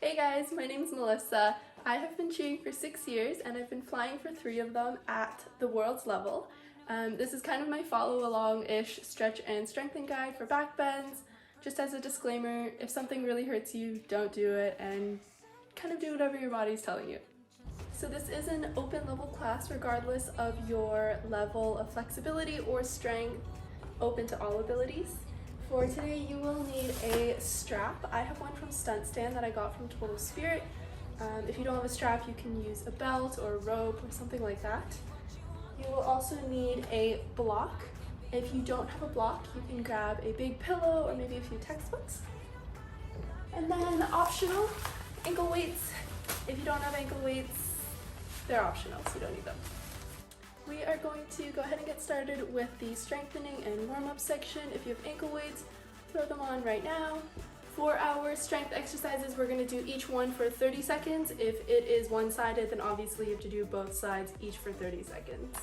Hey guys, my name is Melissa. I have been cheering for 6 years and I've been flying for 3 of them at the world's level. This is kind of my follow-along-ish stretch and strengthen guide for backbends. Just as a disclaimer, if something really hurts you, don't do it and kind of do whatever your body's telling you. So this is an open level class regardless of your level of flexibility or strength, open to all abilities. For today you will need a strap. I have one from Stunt Stand that I got from Total Spirit. If you don't have a strap, you can use a belt or a rope or something like that. You will also need a block. If you don't have a block, you can grab a big pillow or maybe a few textbooks. And then optional, ankle weights. If you don't have ankle weights, they're optional, so you don't need them. We are going to go ahead and get started with the strengthening and warm-up section. If you have ankle weights, throw them on right now. For our strength exercises, we're going to do each one for 30 seconds. If it is one-sided, then obviously you have to do both sides, each for 30 seconds.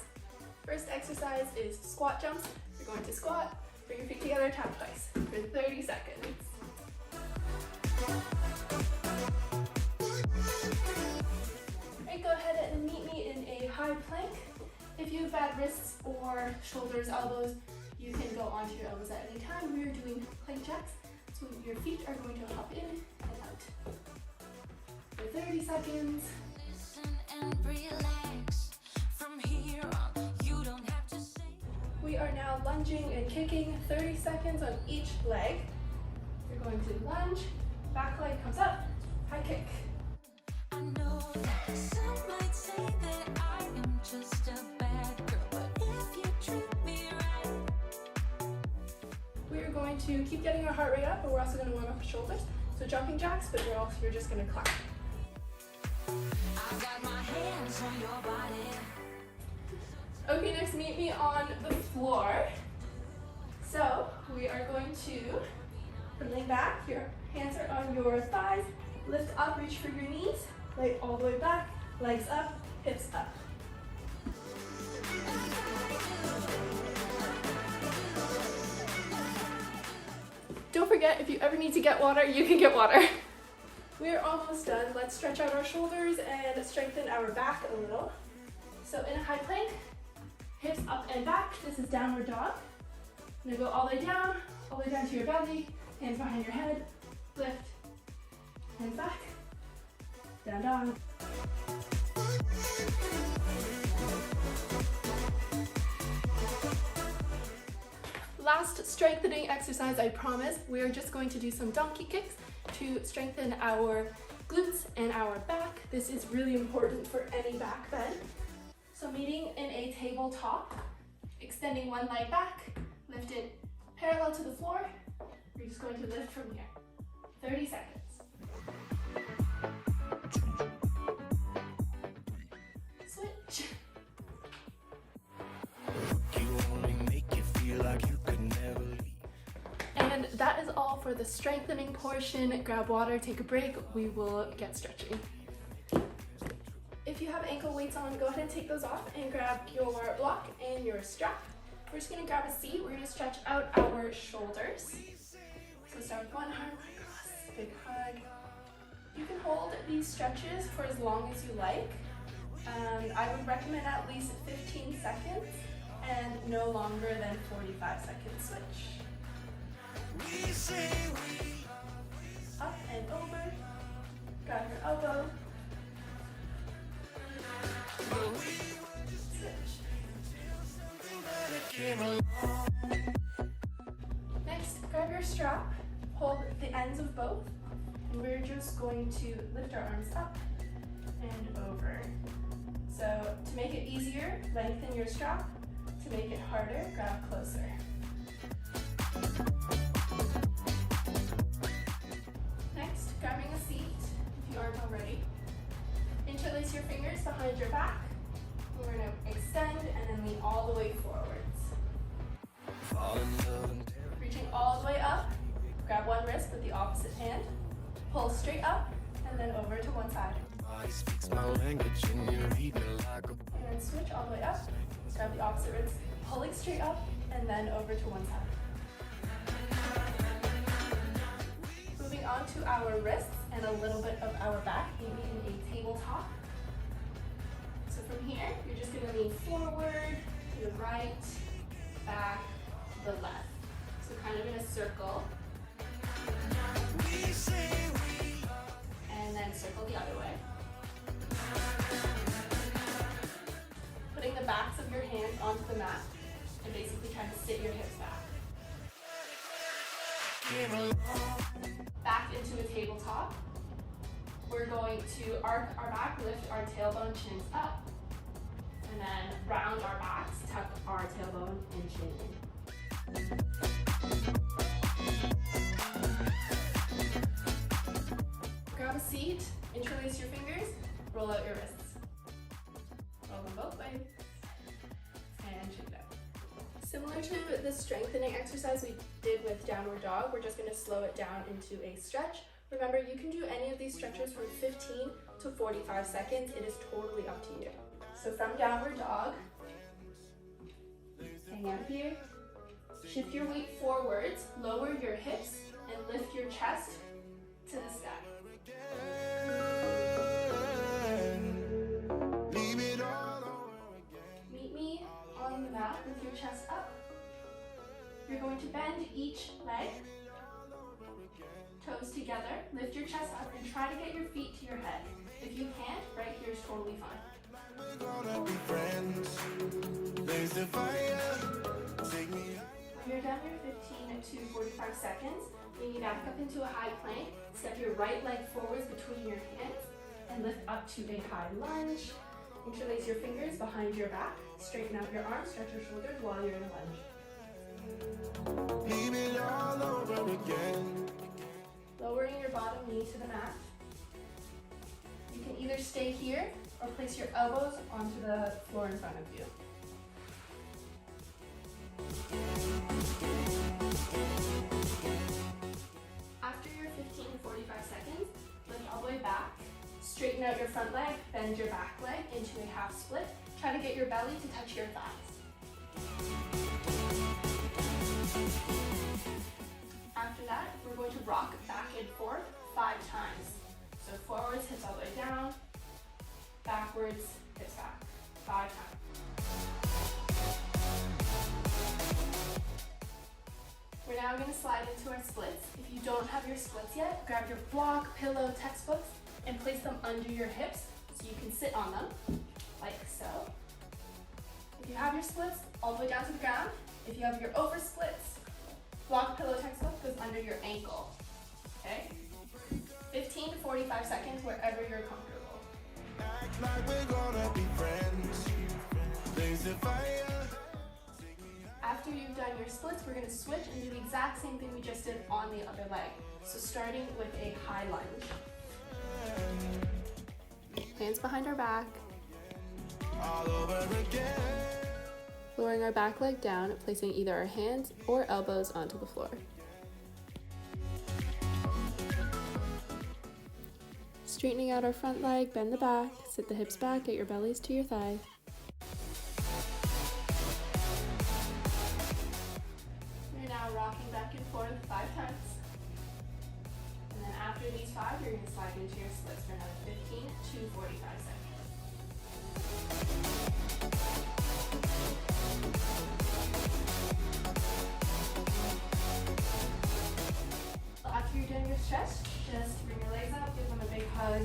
First exercise is squat jumps. You're going to squat, bring your feet together, tap twice for 30 seconds. Alright, go ahead and meet me in a high plank. If you have bad wrists or shoulders, elbows, you can go onto your elbows at any time. We are doing plank jacks, so your feet are going to hop in and out. For 30 seconds. We are now lunging and kicking 30 seconds on each leg. You're going to lunge, back leg comes up, high kick. I know that some might say that I am just a bad girl, but if you treat me right. We are going to keep getting our heart rate up, but we're also going to warm up the shoulders. So jumping jacks, but you're just going to clap. I got my hands on your body. Okay, next meet me on the floor. So we are going to lean back, your hands are on your thighs, lift up, reach for your knees, leg all the way back, legs up, hips up. Don't forget, if you ever need to get water, you can get water. We're almost done. Let's stretch out our shoulders and strengthen our back a little. So in a high plank, hips up and back. This is downward dog. I'm gonna go all the way down to your belly, hands behind your head, lift, hands back, down dog. Last strengthening exercise, I promise. We are just going to do some donkey kicks to strengthen our glutes and our back. This is really important for any back bend. So meeting in a tabletop, extending one leg back, lift it parallel to the floor. We're just going to lift from here. 30 seconds. Switch. And that is all for the strengthening portion. Grab water, take a break. We will get stretching. If you have ankle weights on, go ahead and take those off and grab your block and your strap. We're just gonna grab a seat. We're gonna stretch out our shoulders. So start with one arm across, big hug. You can hold these stretches for as long as you like. I would recommend at least 15 seconds and no longer than 45 seconds. Switch. Up and over. Grab your elbow. Next, grab your strap, hold the ends of both, and we're just going to lift our arms up and over. So to make it easier, lengthen your strap. To make it harder, grab closer. Next, grabbing a seat, if you aren't already. Interlace your fingers behind your back. We're going to extend and then lean all the way forwards. Reaching all the way up, grab one wrist with the opposite hand, pull straight up, and then over to one side. And then switch all the way up, grab the opposite wrist, pulling straight up, and then over to one side. Moving on to our wrists and a little bit of our back, maybe in a tabletop. So from here, you're just gonna lean forward, to the right, back, the left. So kind of in a circle. And then circle the other way. Putting the backs of your hands onto the mat and basically trying to sit your hips back. Back into a tabletop. We're going to arc our back, lift our tailbone, chins up, and then round our backs, tuck our tailbone and chin in. Grab a seat, interlace your fingers, roll out your wrists. Roll them both ways, and shake it out. Similar to the strengthening exercise we did with downward dog, we're just going to slow it down into a stretch. Remember, you can do any of these stretches from 15 to 45 seconds. It is totally up to you. So from downward dog, hang out here, shift your weight forwards, lower your hips, and lift your chest to the sky. Meet me on the mat with your chest up. You're going to bend each leg, toes together, lift your chest up, and try to get your feet to your head. If you can't, right here is totally fine. When you're done your 15 to 45 seconds, lean back up into a high plank, step your right leg forwards between your hands, and lift up to a high lunge. Interlace your fingers behind your back, straighten out your arms, stretch your shoulders while you're in a lunge. Leave it all over again. Lowering your bottom knee to the mat. You can either stay here or place your elbows onto the floor in front of you. After your 15 to 45 seconds, lift all the way back. Straighten out your front leg, bend your back leg into a half split. Try to get your belly to touch your thighs. After that, we're going to rock back and forth 5 times. So forwards, hips all the way down, backwards, hips back, 5 times. We're now going to slide into our splits. If you don't have your splits yet, grab your block, pillow, textbooks, and place them under your hips so you can sit on them, like so. If you have your splits, all the way down to the ground. If you have your over splits, block, pillow, textbook goes under your ankle, okay? 15 to 45 seconds, wherever you're comfortable. Act like we're gonna be friends. After you've done your splits, we're gonna switch and do the exact same thing we just did on the other leg. So starting with a high lunge. Hands behind our back. All over again. Lowering our back leg down, placing either our hands or elbows onto the floor. Straightening out our front leg, bend the back, sit the hips back, get your bellies to your thighs. You're now rocking back and forth 5 times. And then after these 5, you're going to slide into your splits for another 15 to 45 seconds. After you're done your stretch, just bring your legs up, give them a big hug,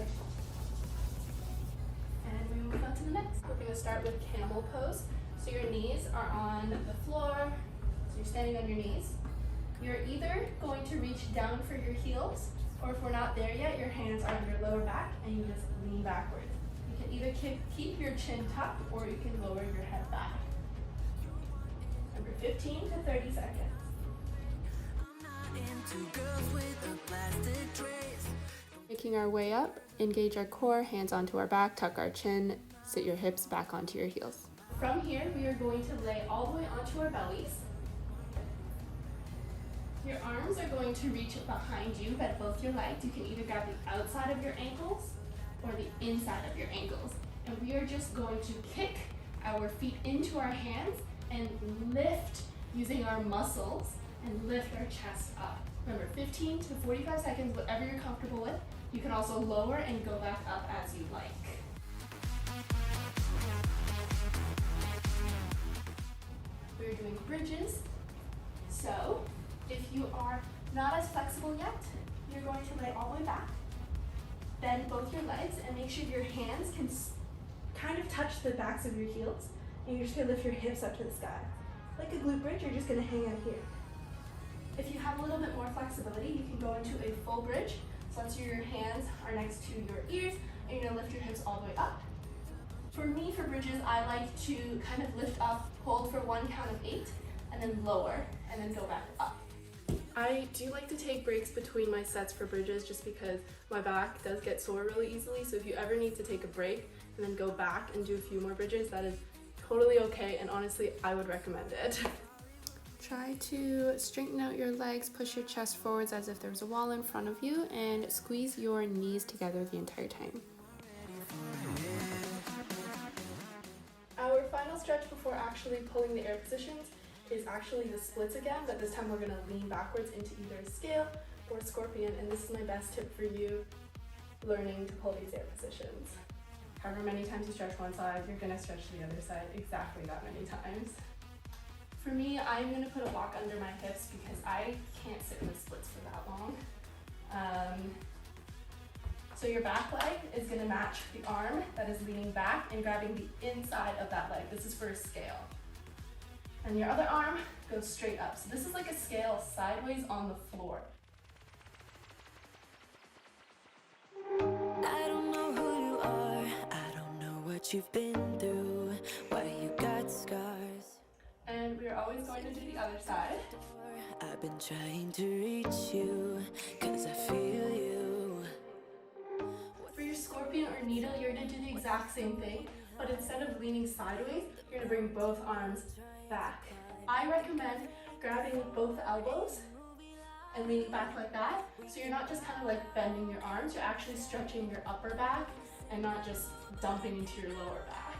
and we move on to the next. We're going to start with camel pose. So your knees are on the floor, so you're standing on your knees. You're either going to reach down for your heels, or if we're not there yet, your hands are on your lower back and you just lean backwards. You can either keep your chin tucked or you can lower your head back. Remember, 15 to 30 seconds. Making our way up, engage our core, hands onto our back, tuck our chin, sit your hips back onto your heels. From here, we are going to lay all the way onto our bellies. Your arms are going to reach behind you, bend both your legs. You can either grab the outside of your ankles or the inside of your ankles. And we are just going to kick our feet into our hands and lift using our muscles and lift our chest up. Remember, 15 to 45 seconds, whatever you're comfortable with. You can also lower and go back up as you like. We're doing bridges. So, if you are not as flexible yet, you're going to lay all the way back. Bend both your legs and make sure your hands can kind of touch the backs of your heels. And you're just going to lift your hips up to the sky. Like a glute bridge, you're just going to hang out here. If you have a little bit more flexibility, you can go into a full bridge. So that's your hands are next to your ears, and you're going to lift your hips all the way up. For me, for bridges, I like to kind of lift up, hold for 1 count of 8, and then lower, and then go back up. I do like to take breaks between my sets for bridges just because my back does get sore really easily. So if you ever need to take a break and then go back and do a few more bridges, that is totally okay, and honestly, I would recommend it. Try to straighten out your legs, push your chest forwards as if there's a wall in front of you, and squeeze your knees together the entire time. Our final stretch before actually pulling the air positions is actually the splits again, but this time we're going to lean backwards into either a scale or scorpion, and this is my best tip for you learning to pull these air positions. However many times you stretch one side, you're going to stretch the other side exactly that many times. For me, I'm going to put a block under my hips because I can't sit in the splits for that long. So your back leg is going to match the arm that is leaning back and grabbing the inside of that leg. This is for a scale. And your other arm goes straight up. So this is like a scale sideways on the floor. I don't know who you are, I don't know what you've been through, why you got scars. And we're always going to do the other side. I've been trying to reach you, cause I feel you. For your scorpion or needle, you're going to do the exact same thing, but instead of leaning sideways, you're going to bring both arms back. I recommend grabbing both elbows and leaning back like that, so you're not just kind of like bending your arms, you're actually stretching your upper back and not just dumping into your lower back.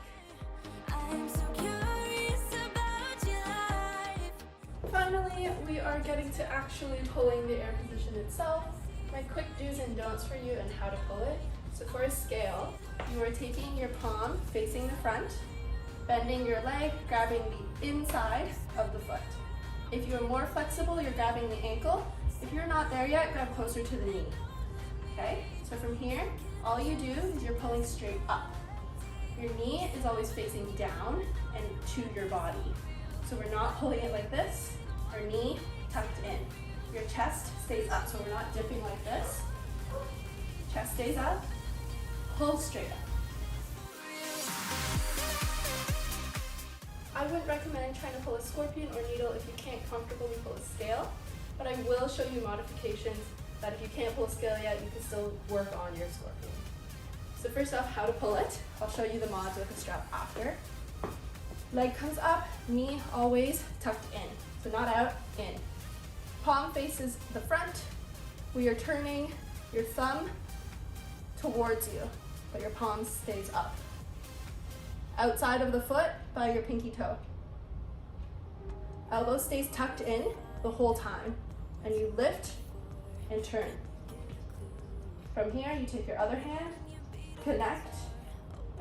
I'm so curious about your life. Finally, we are getting to actually pulling the air position itself. My quick do's and don'ts for you and how to pull it. So for a scale, you are taking your palm facing the front, bending your leg, grabbing the inside of the foot. If you're more flexible, you're grabbing the ankle. If you're not there yet, grab closer to the knee. Okay, so from here, all you do is you're pulling straight up. Your knee is always facing down and to your body. So we're not pulling it like this, our knee tucked in. Your chest stays up, so we're not dipping like this. Chest stays up, pull straight up. I wouldn't recommend trying to pull a scorpion or needle if you can't comfortably pull a scale, but I will show you modifications that if you can't pull a scale yet, you can still work on your scorpion. So first off, how to pull it. I'll show you the mods with the strap after. Leg comes up, knee always tucked in. So not out, in. Palm faces the front. We are turning your thumb towards you, but your palm stays up. Outside of the foot by your pinky toe. Elbow stays tucked in the whole time, and you lift and turn. From here, you take your other hand, connect,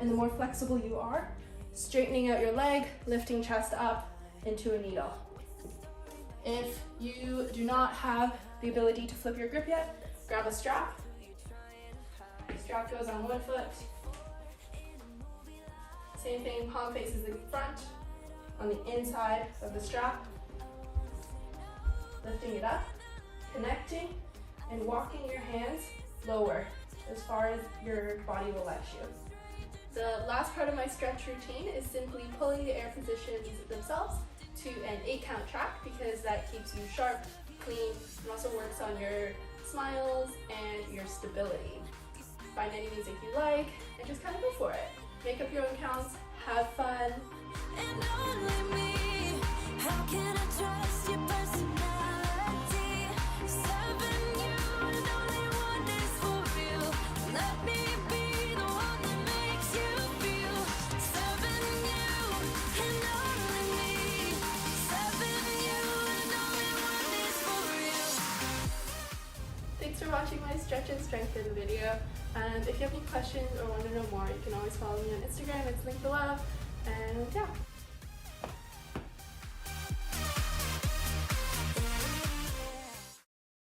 and the more flexible you are, straightening out your leg, lifting chest up into a needle. If you do not have the ability to flip your grip yet, grab a strap. The strap goes on one foot. Same thing, palm faces the front on the inside of the strap. Lifting it up, connecting, and walking your hands lower as far as your body will let you. The last part of my stretch routine is simply pulling the air positions themselves to an 8-count track because that keeps you sharp, clean, and also works on your smiles and your stability. Find any music you like and just kind of go for it. Make up your own counts, have fun. And only me, how can I trust your personality? Serving you and only one is for real. Let me be the one that makes you feel. Serving you and only me. Serving you and only one is for real. stretch and strengthen video. And if you have any questions or want to know more, you can always follow me on Instagram, it's linked below. And yeah.